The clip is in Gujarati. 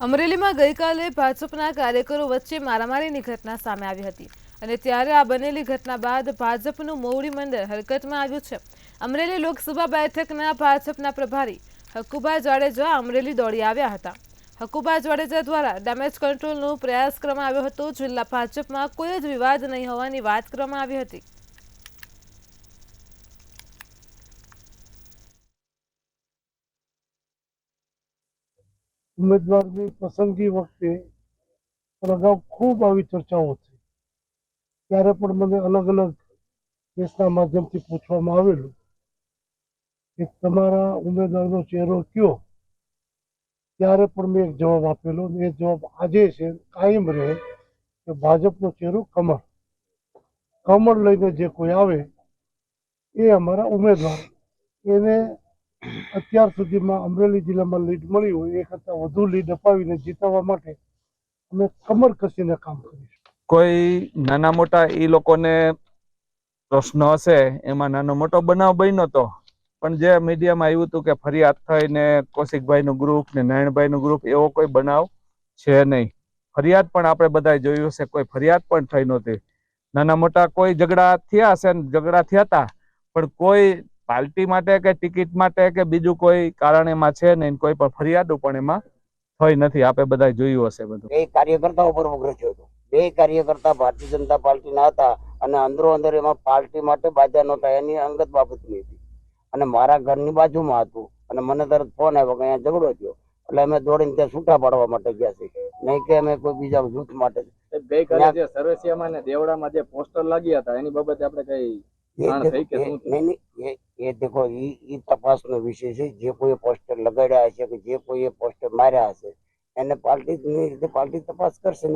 અમરેલીમાં ગઈકાલે ભાજપના કાર્યકરો વચ્ચે મારામારીની ઘટના સામે આવી હતી અને ત્યારે આ બનેલી ઘટના બાદ ભાજપનું મોવડી મંડળ હરકતમાં આવ્યું છે। અમરેલી લોકસભા બેઠકના ભાજપના પ્રભારી હકુબા જાડેજા અમરેલી દોડી આવ્યા હતા। હકુબા જાડેજા દ્વારા ડેમેજ કંટ્રોલનો પ્રયાસ કરવામાં આવ્યો હતો। જિલ્લા ભાજપમાં કોઈ જ વિવાદ નહીં હોવાની વાત કરવામાં આવી હતી। ઉમેદવારની પસંદગી વખતે અગાઉ ખૂબ આવી ચર્ચાઓ થઈ, ત્યારે પણ મને અલગ અલગ કેસના માધ્યમથી પૂછવામાં આવેલું કે તમારા ઉમેદવારનો ચહેરો કયો। ત્યારે પણ મેં એક જવાબ આપેલો, એ જવાબ આજે છે, કાયમ રહે કે ભાજપનો ચહેરો કમળ। કમળ લઈને જે કોઈ આવે એ અમારા ઉમેદવાર, એને અત્યાર સુધીમાં અમરેલી જિલ્લામાં લીડ મળી હોય એ કરતાં વધુ લીડ અપાવીને જીતાવવા માટે અમે કમર કસીને કામ કરીશું। કોઈ નાના મોટા એ લોકોને પ્રશ્ન હશે, એમાં નાનો મોટો બનાવ બન્યો તો પણ જે મીડિયામાં આવ્યું હતું કે ફરિયાદ થઈને કૌશિકભાઈનું ગ્રુપ ને નારાયણભાઈનું ગ્રુપ, એવો કોઈ બનાવ છે નહીં। ફરિયાદ પણ આપણે બધાએ જોયું હશે, કોઈ ફરિયાદ પણ થઈ નહોતી। નાના મોટા કોઈ ઝઘડા થયા હશે, ઝઘડા થયા હતા, પણ કોઈ પાર્ટી માટે કે ટિકિટ માટે કે બીજું કોઈ કારણ એમાં છે નહીં, કોઈ પણ ફરિયાદો પણ એમાં થઈ નથી। આપણે બધા જોયું હશે બધું। બે કાર્યકર્તાઓ પર ઉગ્રસ્યો હતો। બે કાર્યકર્તા ભારતીય જનતા પાર્ટીના હતા અને અંદરો અંદર એમાં પાર્ટી માટે બાધા નહોતા, એની અંગત બાબતની હતી અને મારા ઘરની બાજુમાં હતું અને મને તરત ફોન આવ્યો કે અહીંયા ઝઘડો થયો, એટલે અમે દોડીને ત્યાં છૂટા પાડવા માટે ગયા છે, નહીં કે અમે કોઈ બીજા જૂથ માટે। ગઈકાલે જે સરવસિયામાં ને દેવડામાં જે પોસ્ટર લાગ્યા હતા એની બાબતે આપણે કઈ એ દેખો એ તપાસનો વિષય છે। જે કોઈ પોસ્ટર લગાડ્યા હશે કે જે કોઈ પોસ્ટર માર્યા હશે એને પાર્ટી તપાસ કરશે।